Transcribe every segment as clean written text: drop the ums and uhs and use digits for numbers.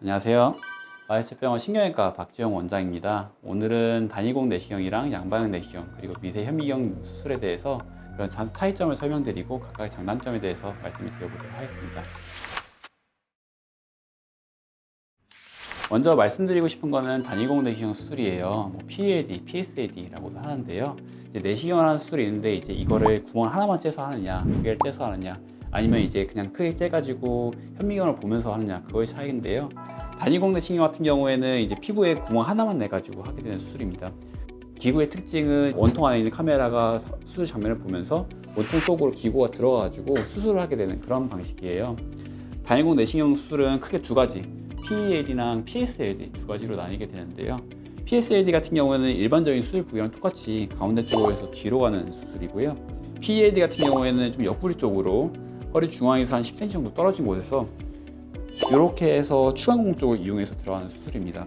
안녕하세요. 마이스병원 신경외과 박지영 원장입니다. 오늘은 단위공 내시경이랑 양방향 내시경 그리고 미세 현미경 수술에 대해서 그런 차이점을 설명드리고 각각의 장단점에 대해서 말씀을 드려보도록 하겠습니다. 먼저 말씀드리고 싶은 거는 단위공 내시경 수술이에요. PAD, PSAD라고도 하는데요. 이제 내시경을 하는 수술이 있는데 이제 이거를 구멍 하나만 째서 하느냐, 두 개를 째서 하느냐, 아니면 이제 그냥 크게 째가지고 현미경을 보면서 하느냐, 그거의 차이인데요. 단위공 내시경 같은 경우에는 이제 피부에 구멍 하나만 내가지고 하게 되는 수술입니다. 기구의 특징은 원통 안에 있는 카메라가 수술 장면을 보면서 원통 속으로 기구가 들어가가지고 수술을 하게 되는 그런 방식이에요. 단위공 내시경 수술은 크게 두 가지, PEAD랑 PSLD 두 가지로 나뉘게 되는데요. PSLD 같은 경우에는 일반적인 수술 부위랑 똑같이 가운데 쪽으로 해서 뒤로 가는 수술이고요. PEAD 같은 경우에는 좀 옆구리 쪽으로 허리 중앙에서 한 10cm 정도 떨어진 곳에서 이렇게 해서 추간공 쪽을 이용해서 들어가는 수술입니다.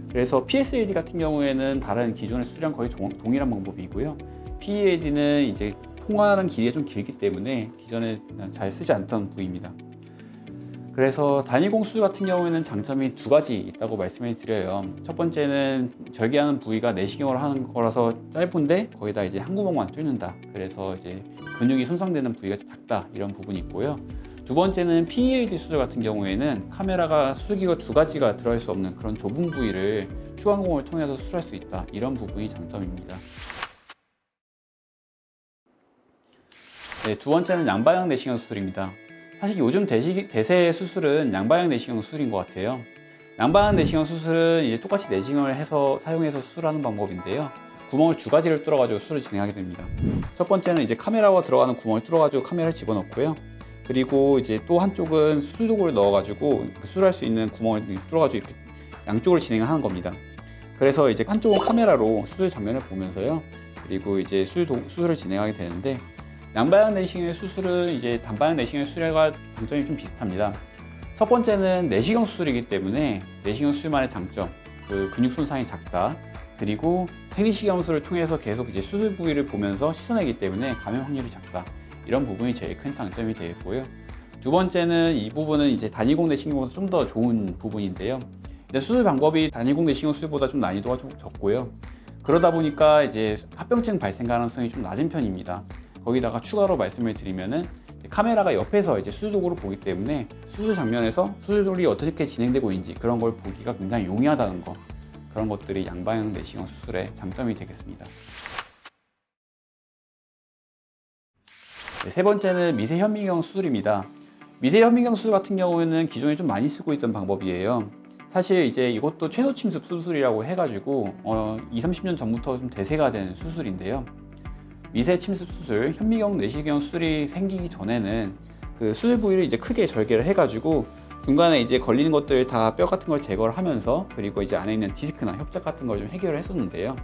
그래서 PSAD 같은 경우에는 다른 기존의 수술이랑 거의 동일한 방법이고요. PEAD는 이제 통하는 길이가 좀 길기 때문에 기존에 잘 쓰지 않던 부위입니다. 그래서 단위공 수술 같은 경우에는 장점이 두 가지 있다고 말씀을 드려요. 첫 번째는 절개하는 부위가 내시경으로 하는 거라서 짧은데 거기다 이제 한 구멍만 뚫는다. 그래서 이제 근육이 손상되는 부위가 작다, 이런 부분이 있고요. 두 번째는 PEAD 수술 같은 경우에는 카메라가 수술기가 두 가지가 들어갈 수 없는 그런 좁은 부위를 추간공을 통해서 수술할 수 있다, 이런 부분이 장점입니다. 네, 두 번째는 양방향 내시경 수술입니다. 사실 요즘 대세 수술은 양방향 내시경 수술인 것 같아요. 양방향 내시경 수술은 이제 똑같이 내시경을 사용해서 수술하는 방법인데요. 구멍을 두 가지를 뚫어가지고 수술을 진행하게 됩니다. 첫 번째는 이제 카메라가 들어가는 구멍을 뚫어가지고 카메라를 집어넣고요. 그리고 이제 또 한쪽은 수술 도구를 넣어가지고 수술할 수 있는 구멍을 뚫어가지고 이렇게 양쪽으로 진행을 하는 겁니다. 그래서 이제 한쪽은 카메라로 수술 장면을 보면서요. 그리고 이제 수술을 진행하게 되는데, 양방향 내시경의 수술은 이제 단방향 내시경의 수술과 장점이 좀 비슷합니다. 첫 번째는 내시경 수술이기 때문에 내시경 수술만의 장점, 그 근육 손상이 작다. 그리고 생리식염수를 통해서 계속 이제 수술 부위를 보면서 씻어내기 때문에 감염 확률이 작다. 이런 부분이 제일 큰 장점이 되겠고요. 두 번째는 이 부분은 이제 단위공 내시경보다 좀 더 좋은 부분인데요. 수술 방법이 단위공 내시경 수술보다 좀 난이도가 좀 적고요. 그러다 보니까 이제 합병증 발생 가능성이 좀 낮은 편입니다. 거기다가 추가로 말씀을 드리면은 카메라가 옆에서 이제 수술 도구를 보기 때문에 수술 장면에서 수술이 어떻게 진행되고 있는지 그런 걸 보기가 굉장히 용이하다는 거, 그런 것들이 양방향 내시경 수술의 장점이 되겠습니다. 네, 세 번째는 미세 현미경 수술입니다. 미세 현미경 수술 같은 경우에는 기존에 좀 많이 쓰고 있던 방법이에요. 사실 이제 이것도 최소 침습 수술이라고 해가지고 20-30년 전부터 좀 대세가 된 수술인데요. 미세 침습 수술, 현미경 내시경 수술이 생기기 전에는 그 수술 부위를 이제 크게 절개를 해가지고 중간에 이제 걸리는 것들 다 뼈 같은 걸 제거를 하면서, 그리고 이제 안에 있는 디스크나 협착 같은 걸 좀 해결을 했었는데요.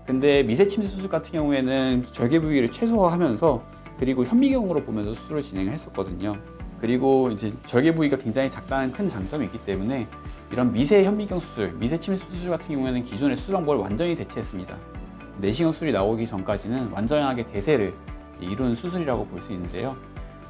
근데 미세 침습 수술 같은 경우에는 절개 부위를 최소화하면서 그리고 현미경으로 보면서 수술을 진행을 했었거든요. 그리고 이제 절개 부위가 굉장히 작다는 큰 장점이 있기 때문에 이런 미세 현미경 수술, 미세 침습 수술 같은 경우에는 기존의 수술 방법을 완전히 대체했습니다. 내시경 수술이 나오기 전까지는 완전하게 대세를 이룬 수술이라고 볼 수 있는데요.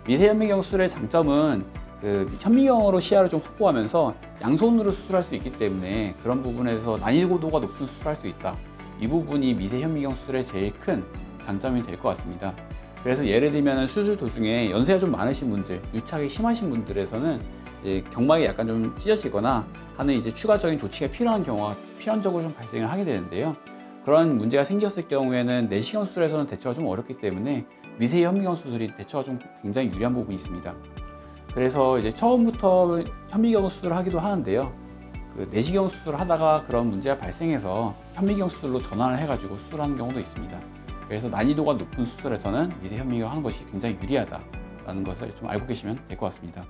미세 현미경 수술의 장점은 그 현미경으로 시야를 좀 확보하면서 양손으로 수술할 수 있기 때문에 그런 부분에서 난이도가 높은 수술을 할 수 있다. 이 부분이 미세 현미경 수술의 제일 큰 장점이 될 것 같습니다. 그래서 예를 들면 수술 도중에 연세가 좀 많으신 분들, 유착이 심하신 분들에서는 이제 경막이 약간 좀 찢어지거나 하는 이제 추가적인 조치가 필요한 경우가 필연적으로 좀 발생을 하게 되는데요. 그런 문제가 생겼을 경우에는 내시경 수술에서는 대처가 좀 어렵기 때문에 미세 현미경 수술이 대처가 좀 굉장히 유리한 부분이 있습니다. 그래서 이제 처음부터 현미경 수술을 하기도 하는데요. 그 내시경 수술을 하다가 그런 문제가 발생해서 현미경 수술로 전환을 해가지고 수술하는 경우도 있습니다. 그래서 난이도가 높은 수술에서는 미세 현미경 하는 것이 굉장히 유리하다라는 것을 좀 알고 계시면 될 것 같습니다.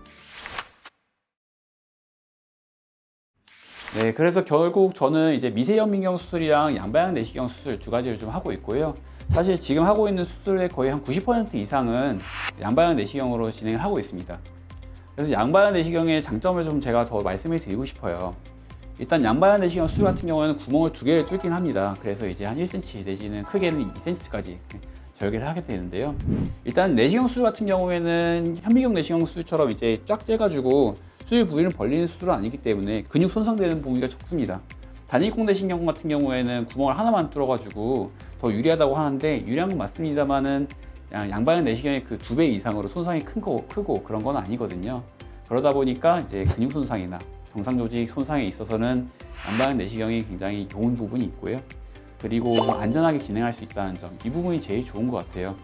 네, 그래서 결국 저는 이제 미세 현미경 수술이랑 양방향 내시경 수술 두 가지를 좀 하고 있고요. 사실 지금 하고 있는 수술의 거의 한 90% 이상은 양방향 내시경으로 진행을 하고 있습니다. 그래서 양방향 내시경의 장점을 좀 제가 더 말씀을 드리고 싶어요. 일단 양방향 내시경 수술 같은 경우에는 구멍을 두 개를 뚫긴 합니다. 그래서 이제 한 1cm 내지는 크게는 2cm까지 절개를 하게 되는데요. 일단 내시경 수술 같은 경우에는 현미경 내시경 수술처럼 이제 쫙 째가지고 수술 부위를 벌리는 수술은 아니기 때문에 근육 손상되는 부위가 적습니다. 단일공대신경 같은 경우에는 구멍을 하나만 뚫어가지고 더 유리하다고 하는데 유리한 건 맞습니다만은 양방향 내시경의 그 2배 이상으로 손상이 크고 그런 건 아니거든요. 그러다 보니까 이제 근육 손상이나 정상 조직 손상에 있어서는 양방향 내시경이 굉장히 좋은 부분이 있고요. 그리고 안전하게 진행할 수 있다는 점, 이 부분이 제일 좋은 것 같아요.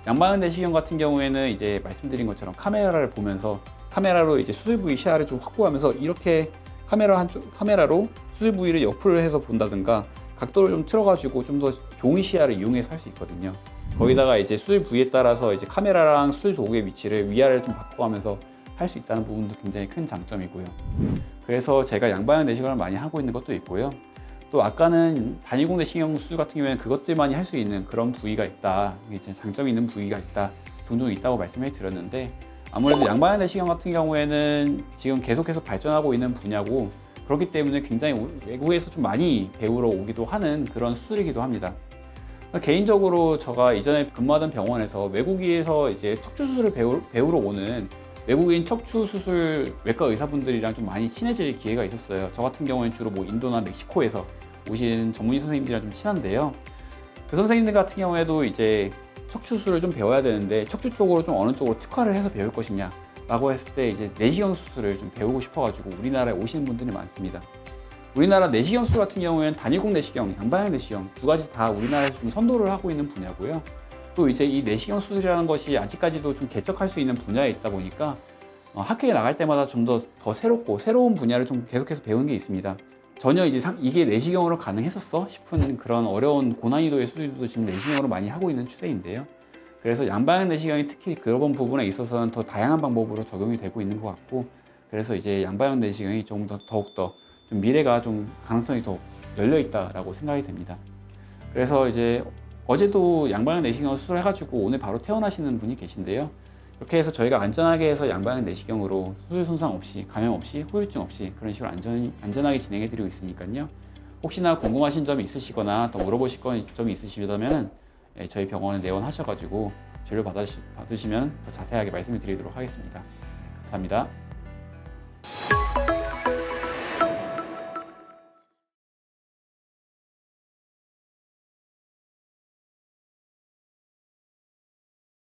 양방향 내시경 같은 경우에는 이제 말씀드린 것처럼 카메라를 보면서 카메라로 이제 수술 부위 시야를 좀 확보하면서 이렇게 카메라로 수술 부위를 옆으로 해서 본다든가 각도를 좀 틀어가지고 좀 더 좋은 시야를 이용해서 할 수 있거든요. 거기다가 이제 수술 부위에 따라서 이제 카메라랑 수술 도구의 위치를 위아래를 좀 바꿔가면서 할 수 있다는 부분도 굉장히 큰 장점이고요. 그래서 제가 양방향 내시경을 많이 하고 있는 것도 있고요. 또 아까는 단일공대 신경 수술 같은 경우에는 그것들만이 할 수 있는 그런 부위가 있다, 이게 장점이 있는 부위가 있다, 종종 있다고 말씀해 드렸는데, 아무래도 양방향 내시경 같은 경우에는 지금 계속해서 발전하고 있는 분야고, 그렇기 때문에 굉장히 외국에서 좀 많이 배우러 오기도 하는 그런 수술이기도 합니다. 개인적으로 제가 이전에 근무하던 병원에서 외국에서 이제 척추 수술을 배우러 오는 외국인 척추 수술 외과 의사분들이랑 좀 많이 친해질 기회가 있었어요. 저 같은 경우는 주로 뭐 인도나 멕시코에서 오신 전문의 선생님들이랑 좀 친한데요. 그 선생님들 같은 경우에도 이제 척추 수술을 좀 배워야 되는데 척추 쪽으로 좀 어느 쪽으로 특화를 해서 배울 것이냐 라고 했을 때 이제 내시경 수술을 좀 배우고 싶어가지고 우리나라에 오시는 분들이 많습니다. 우리나라 내시경 수술 같은 경우에는 단일공 내시경, 양방향 내시경 두 가지 다 우리나라에서 좀 선도를 하고 있는 분야고요. 또 이제 이 내시경 수술이라는 것이 아직까지도 좀 개척할 수 있는 분야에 있다 보니까 학회에 나갈 때마다 좀 더 새롭고 새로운 분야를 좀 계속해서 배우는 게 있습니다. 전혀 이제 이게 내시경으로 가능했었어 싶은 그런 어려운 고난이도의 수술도 지금 내시경으로 많이 하고 있는 추세인데요. 그래서 양방향 내시경이 특히 그런 부분에 있어서는 더 다양한 방법으로 적용이 되고 있는 것 같고, 그래서 이제 양방향 내시경이 조금 더욱더 좀 미래가 좀 가능성이 더 열려 있다라고 생각이 됩니다. 그래서 이제 어제도 양방향 내시경 수술해가지고 오늘 바로 퇴원하시는 분이 계신데요. 이렇게 해서 저희가 안전하게 해서 양방향 내시경으로 수술 손상 없이, 감염 없이, 후유증 없이 그런 식으로 안전하게 진행해드리고 있으니까요. 혹시나 궁금하신 점이 있으시거나 더 물어보실 점이 있으시다면 저희 병원에 내원하셔가지고 진료 받으시면 더 자세하게 말씀을 드리도록 하겠습니다. 감사합니다.